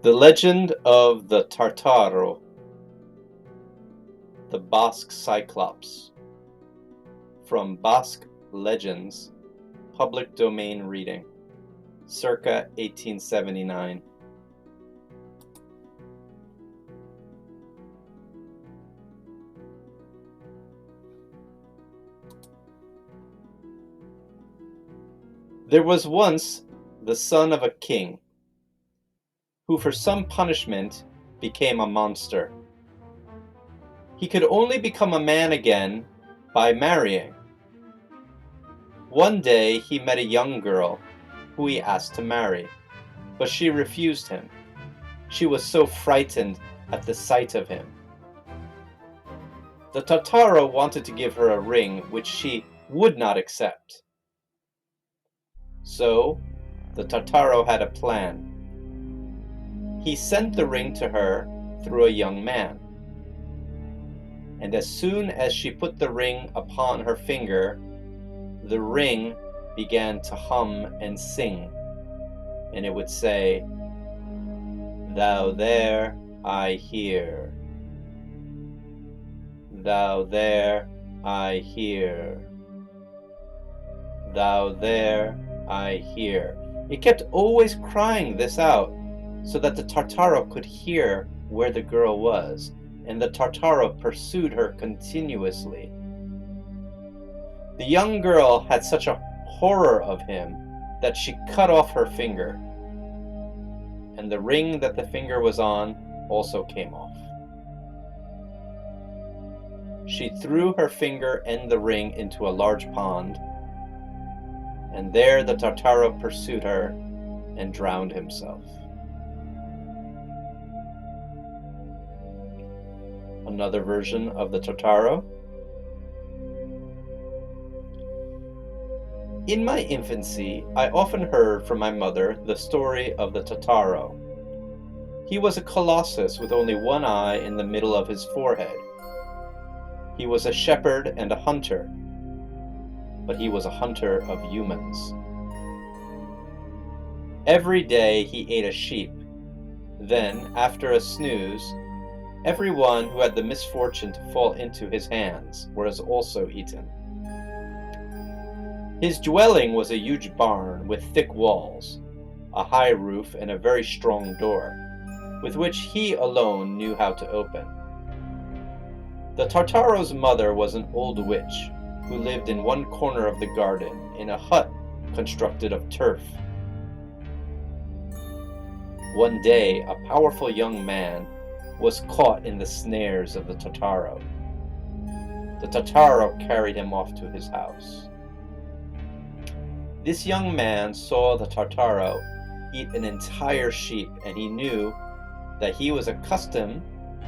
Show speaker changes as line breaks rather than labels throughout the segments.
The Legend of the Tartaro, the Basque Cyclops. From Basque Legends, public domain reading, circa 1879. There was once the son of a king, who for some punishment became a monster. He could only become a man again by marrying. One day he met a young girl who he asked to marry, but she refused him. She was so frightened at the sight of him. The Tartaro wanted to give her a ring which she would not accept. So the Tartaro had a plan. He sent the ring to her through a young man. And as soon as she put the ring upon her finger, the ring began to hum and sing, and it would say, "Thou there, I hear. Thou there, I hear. Thou there, I hear." It kept always crying this out, so that the Tartaro could hear where the girl was, and the Tartaro pursued her continuously. The young girl had such a horror of him that she cut off her finger, and the ring that the finger was on also came off. She threw her finger and the ring into a large pond, and there the Tartaro pursued her and drowned himself. Another version of the Tartaro. In my infancy, I often heard from my mother the story of the Tartaro. He was a colossus with only one eye in the middle of his forehead. He was a shepherd and a hunter, but he was a hunter of humans. Every day he ate a sheep. Then, after a snooze, everyone who had the misfortune to fall into his hands was also eaten. His dwelling was a huge barn with thick walls, a high roof, and a very strong door, with which he alone knew how to open. The Tartaro's mother was an old witch who lived in one corner of the garden in a hut constructed of turf. One day, a powerful young man was caught in the snares of the Tartaro. The Tartaro carried him off to his house. This young man saw the Tartaro eat an entire sheep, and he knew that he was accustomed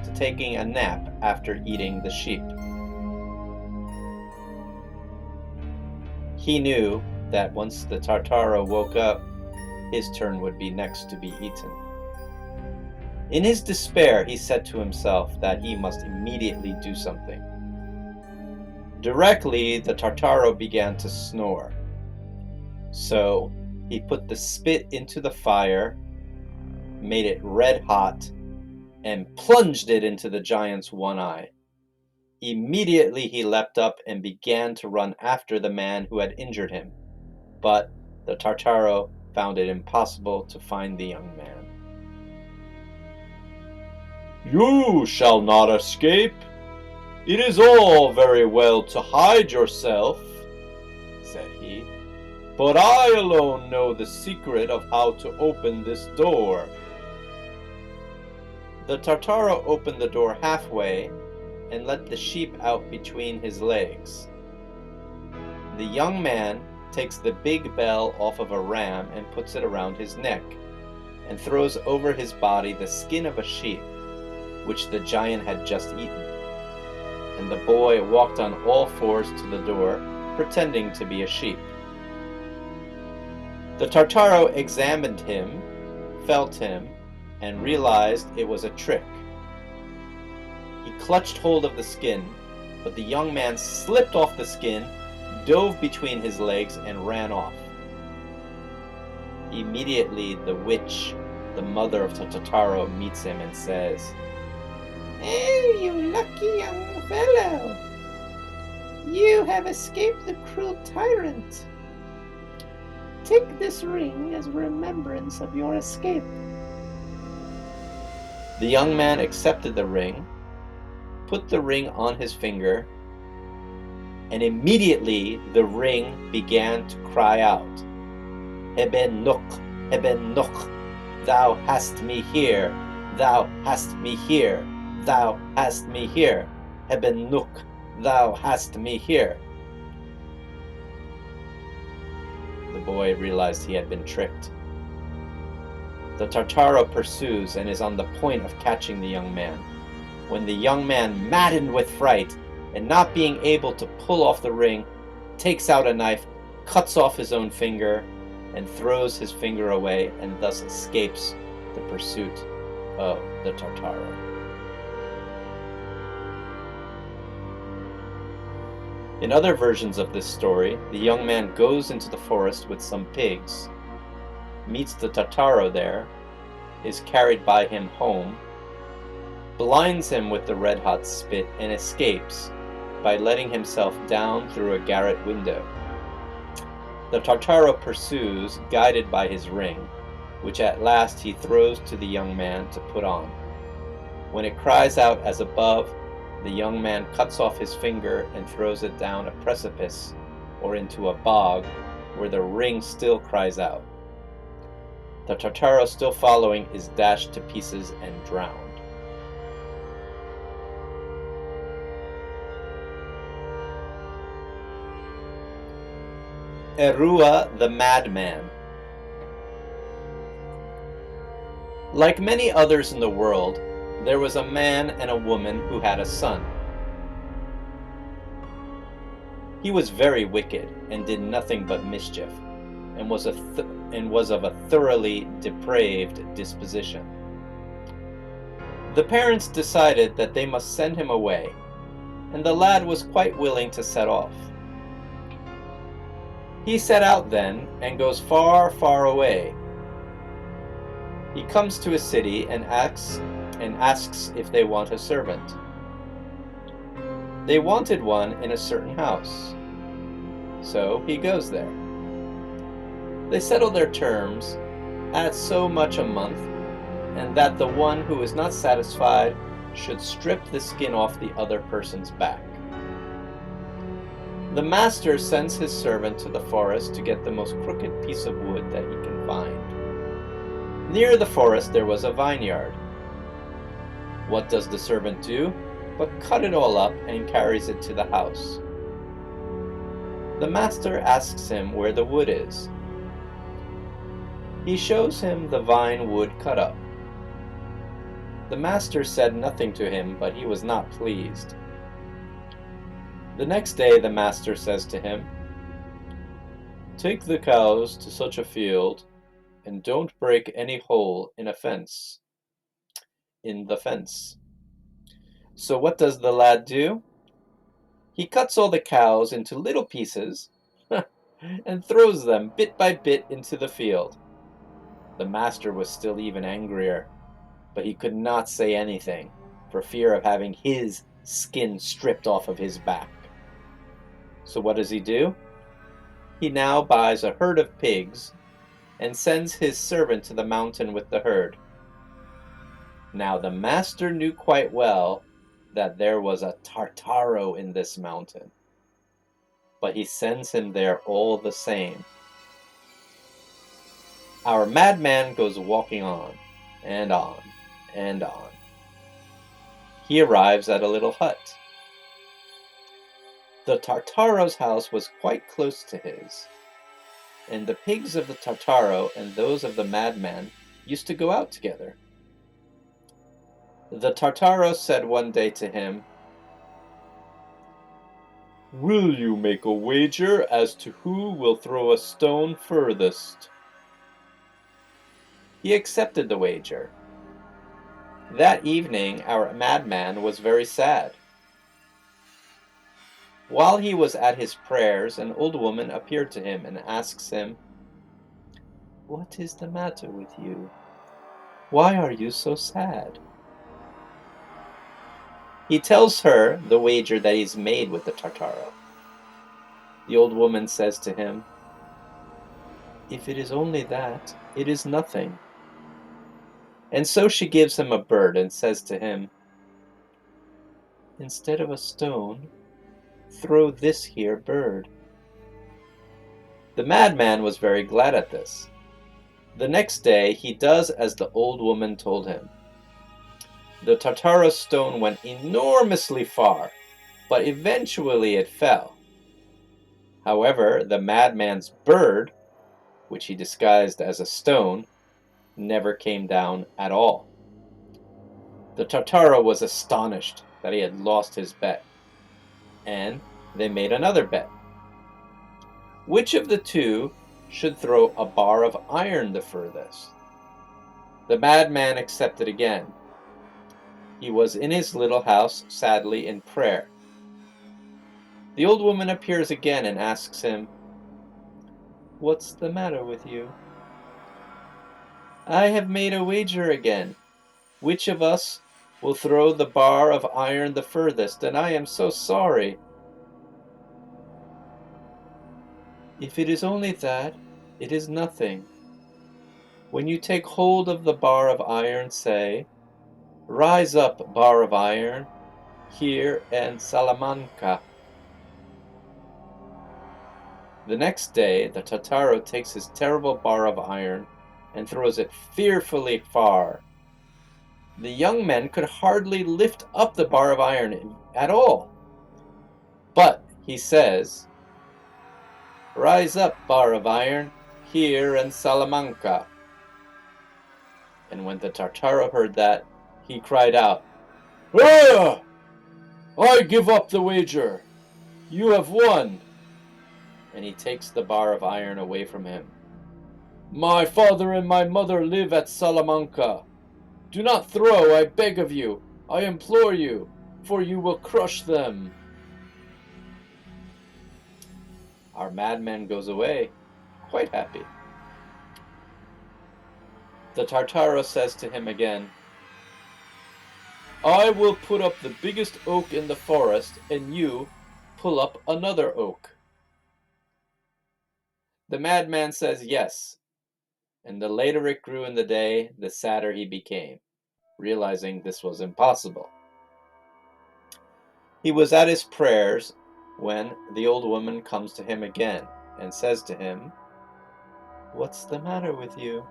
to taking a nap after eating the sheep. He knew that once the Tartaro woke up, his turn would be next to be eaten. In his despair, he said to himself that he must immediately do something. Directly, the Tartaro began to snore. So he put the spit into the fire, made it red hot, and plunged it into the giant's one eye. Immediately he leapt up and began to run after the man who had injured him, but the Tartaro found it impossible to find the young man. "You shall not escape. It is all very well to hide yourself," said he, "but I alone know the secret of how to open this door." The Tartaro opened the door halfway and let the sheep out between his legs. The young man takes the big bell off of a ram and puts it around his neck, and throws over his body the skin of a sheep, which the giant had just eaten. And the boy walked on all fours to the door, pretending to be a sheep. The Tartaro examined him, felt him, and realized it was a trick. He clutched hold of the skin, but the young man slipped off the skin, dove between his legs, and ran off. Immediately the witch the mother of Tartaro meets him and says, "Oh, you lucky young fellow! You have escaped the cruel tyrant. Take this ring as remembrance of your escape." The young man accepted the ring, put the ring on his finger, and immediately the ring began to cry out, "Heben Nook, thou hast me here, thou hast me here, thou hast me here, Heben Nook, thou hast me here." The boy realized he had been tricked. The Tartaro pursues and is on the point of catching the young man, when the young man, maddened with fright and not being able to pull off the ring, takes out a knife, cuts off his own finger, and throws his finger away, and thus escapes the pursuit of the Tartaro. In other versions of this story, the young man goes into the forest with some pigs, meets the Tartaro there, is carried by him home, blinds him with the red-hot spit, and escapes by letting himself down through a garret window. The Tartaro pursues, guided by his ring, which at last he throws to the young man to put on. When it cries out as above, the young man cuts off his finger and throws it down a precipice or into a bog, where the ring still cries out. The Tartaro, still following, is dashed to pieces and drowned. Erua the Madman. Like many others in the world, there was a man and a woman who had a son. He was very wicked and did nothing but mischief, and was of a thoroughly depraved disposition. The parents decided that they must send him away, and the lad was quite willing to set off. He set out then, and goes far, far away. He comes to a city and asks if they want a servant. They wanted one in a certain house, so he goes there. They settle their terms at so much a month, and that the one who is not satisfied should strip the skin off the other person's back. The master sends his servant to the forest to get the most crooked piece of wood that he can find. Near the forest there was a vineyard. What does the servant do but cut it all up and carries it to the house? The master asks him where the wood is. He shows him the vine wood cut up. The master said nothing to him, but he was not pleased. The next day the master says to him, "Take the cows to such a field, and don't break any hole in the fence." So what does the lad do? He cuts all the cows into little pieces and throws them bit by bit into the field. The master was still even angrier, but he could not say anything for fear of having his skin stripped off of his back. So what does he do? He now buys a herd of pigs and sends his servant to the mountain with the herd. Now the master knew quite well that there was a Tartaro in this mountain, but he sends him there all the same. Our madman goes walking on, and on, and on. He arrives at a little hut. The Tartaro's house was quite close to his, and the pigs of the Tartaro and those of the madman used to go out together. The Tartaro said one day to him, "Will you make a wager as to who will throw a stone furthest?" He accepted the wager. That evening our madman was very sad. While he was at his prayers, an old woman appeared to him and asks him, "What is the matter with you?" Why are you so sad? He tells her the wager that he's made with the Tartaro. The old woman says to him, "If it is only that, it is nothing." And so she gives him a bird and says to him, "Instead of a stone, throw this here bird." The madman was very glad at this. The next day he does as the old woman told him. The Tartaro stone went enormously far, but eventually it fell. However, the madman's bird, which he disguised as a stone, never came down at all. The Tartaro was astonished that he had lost his bet, and they made another bet. Which of the two should throw a bar of iron the furthest? The madman accepted again. He was in his little house, sadly in prayer. The old woman appears again and asks him, "What's the matter with you?" "I have made a wager again. Which of us will throw the bar of iron the furthest, and I am so sorry." "If it is only that, it is nothing. When you take hold of the bar of iron, say, 'Rise up, bar of iron, here and Salamanca.'" The next day, the Tartaro takes his terrible bar of iron and throws it fearfully far. The young men could hardly lift up the bar of iron at all. But he says, "Rise up, bar of iron, here and Salamanca." And when the Tartaro heard that, he cried out, "Ah! I give up the wager. You have won." And he takes the bar of iron away from him. "My father and my mother live at Salamanca. Do not throw, I beg of you, I implore you, for you will crush them." Our madman goes away, quite happy. The Tartaro says to him again, "I will put up the biggest oak in the forest, and you pull up another oak." The madman says yes, and the later it grew in the day, the sadder he became, realizing this was impossible. He was at his prayers when the old woman comes to him again and says to him, "What's the matter with you?"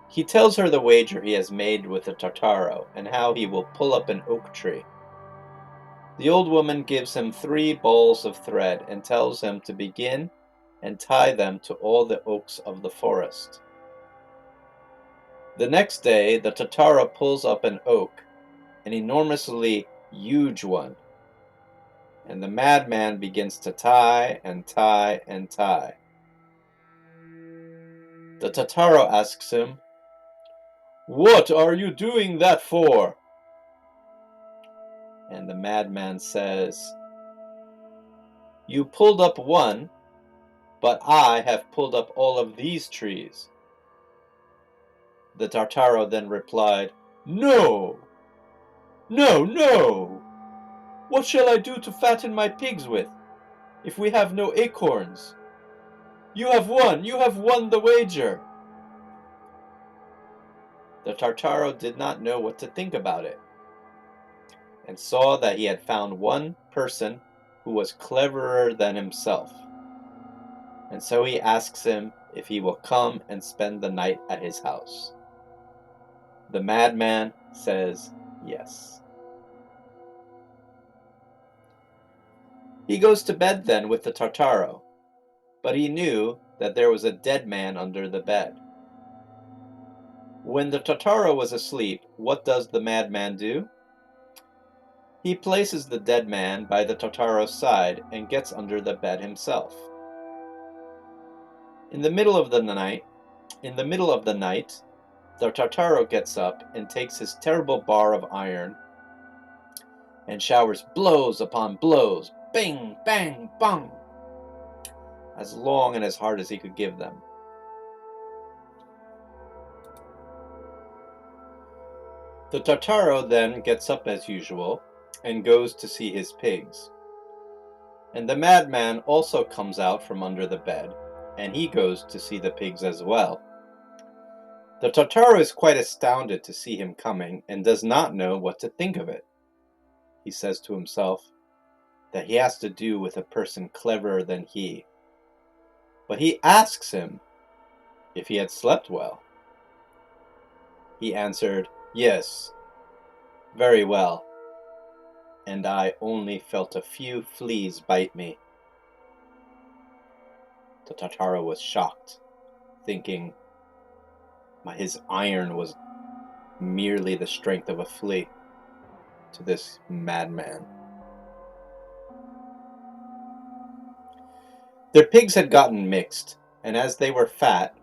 He tells her the wager he has made with the Tartaro and how he will pull up an oak tree. The old woman gives him 3 balls of thread and tells him to begin and tie them to all the oaks of the forest. The next day, the Tartaro pulls up an oak, an enormously huge one, and the madman begins to tie and tie and tie. The Tartaro asks him, "What are you doing that for?" And the madman says, "You pulled up one, but I have pulled up all of these trees." The Tartaro then replied, "No, no, no! What shall I do to fatten my pigs with, if we have no acorns? You have won the wager." The Tartaro did not know what to think about it, and saw that he had found one person who was cleverer than himself. And so he asks him if he will come and spend the night at his house. The madman says yes. He goes to bed then with the Tartaro, but he knew that there was a dead man under the bed. When the Tartaro was asleep, what does the madman do? He places the dead man by the Tartaro's side and gets under the bed himself. In the middle of the night, the Tartaro gets up and takes his terrible bar of iron and showers blows upon blows, bing, bang, bang, as long and as hard as he could give them. The Tartaro then gets up as usual and goes to see his pigs. And the madman also comes out from under the bed, and he goes to see the pigs as well. The Tartaro is quite astounded to see him coming and does not know what to think of it. He says to himself that he has to do with a person cleverer than he. But he asks him if he had slept well. He answered, "Yes, very well, and I only felt a few fleas bite me." The Tartaro was shocked, thinking his iron was merely the strength of a flea to this madman. Their pigs had gotten mixed, and as they were fat,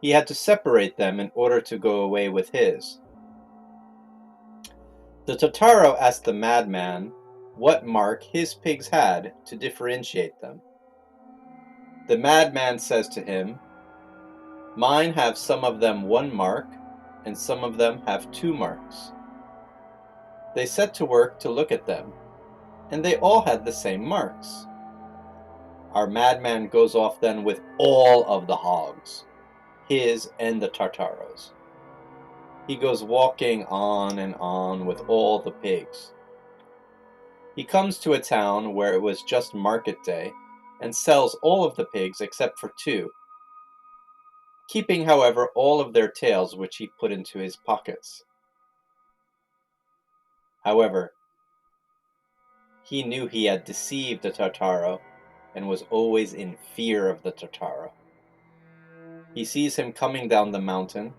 he had to separate them in order to go away with his. The Tartaro asked the madman what mark his pigs had to differentiate them. The madman says to him, "Mine have some of them 1 mark, and some of them have 2 marks." They set to work to look at them, and they all had the same marks. Our madman goes off then with all of the hogs, his and the Tartaro's. He goes walking on and on with all the pigs. He comes to a town where it was just market day and sells all of the pigs except for 2, keeping, however, all of their tails, which he put into his pockets. However, he knew he had deceived the Tartaro and was always in fear of the Tartaro. He sees him coming down the mountain.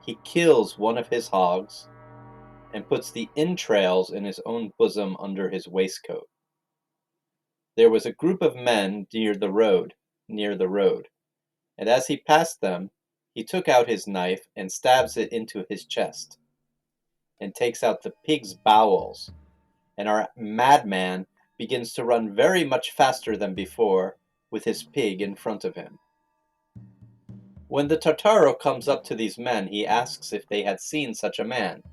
He kills one of his hogs and puts the entrails in his own bosom under his waistcoat. There was a group of men near the road, and as he passed them, he took out his knife and stabs it into his chest, and takes out the pig's bowels, and our madman begins to run very much faster than before, with his pig in front of him. When the Tartaro comes up to these men, he asks if they had seen such a man.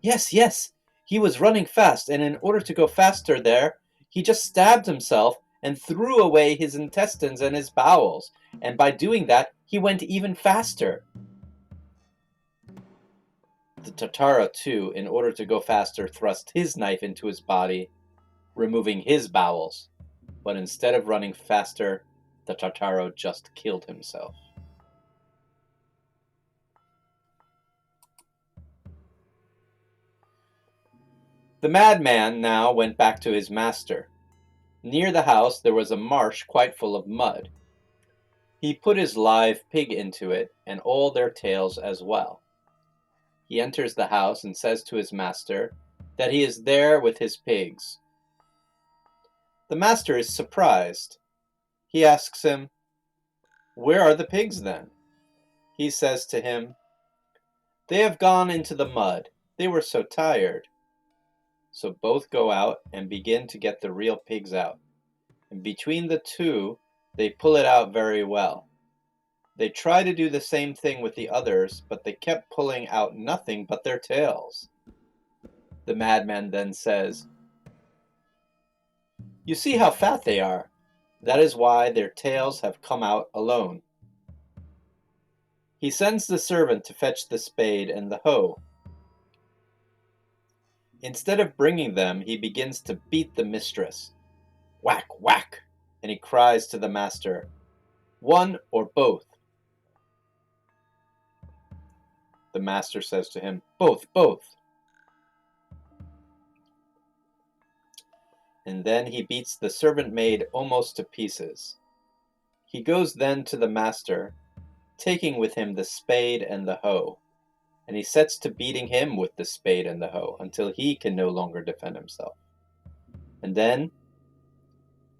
"Yes, yes, he was running fast, and in order to go faster there, he just stabbed himself and threw away his intestines and his bowels, and by doing that, he went even faster." The Tartaro, too, in order to go faster, thrust his knife into his body, removing his bowels, but instead of running faster, the Tartaro just killed himself. The madman now went back to his master. Near the house there was a marsh quite full of mud. He put his live pig into it, and all their tails as well. He enters the house and says to his master that he is there with his pigs. The master is surprised. He asks him, "Where are the pigs then?" He says to him, "They have gone into the mud. They were so tired." So both go out and begin to get the real pigs out. And between the two, they pull it out very well. They try to do the same thing with the others, but they kept pulling out nothing but their tails. The madman then says, "You see how fat they are. That is why their tails have come out alone." He sends the servant to fetch the spade and the hoe. Instead of bringing them, he begins to beat the mistress. Whack, whack, and he cries to the master, "One or both?" The master says to him, "Both, both." And then he beats the servant maid almost to pieces. He goes then to the master, taking with him the spade and the hoe, and he sets to beating him with the spade and the hoe until he can no longer defend himself. And then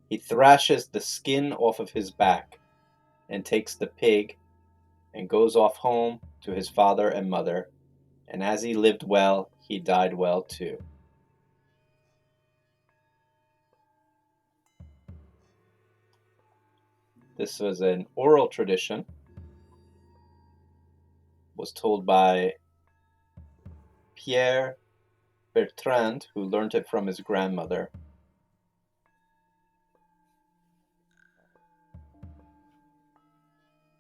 he thrashes the skin off of his back and takes the pig and goes off home to his father and mother, and as he lived well, he died well too. This was an oral tradition, was told by Pierre Bertrand, who learnt it from his grandmother,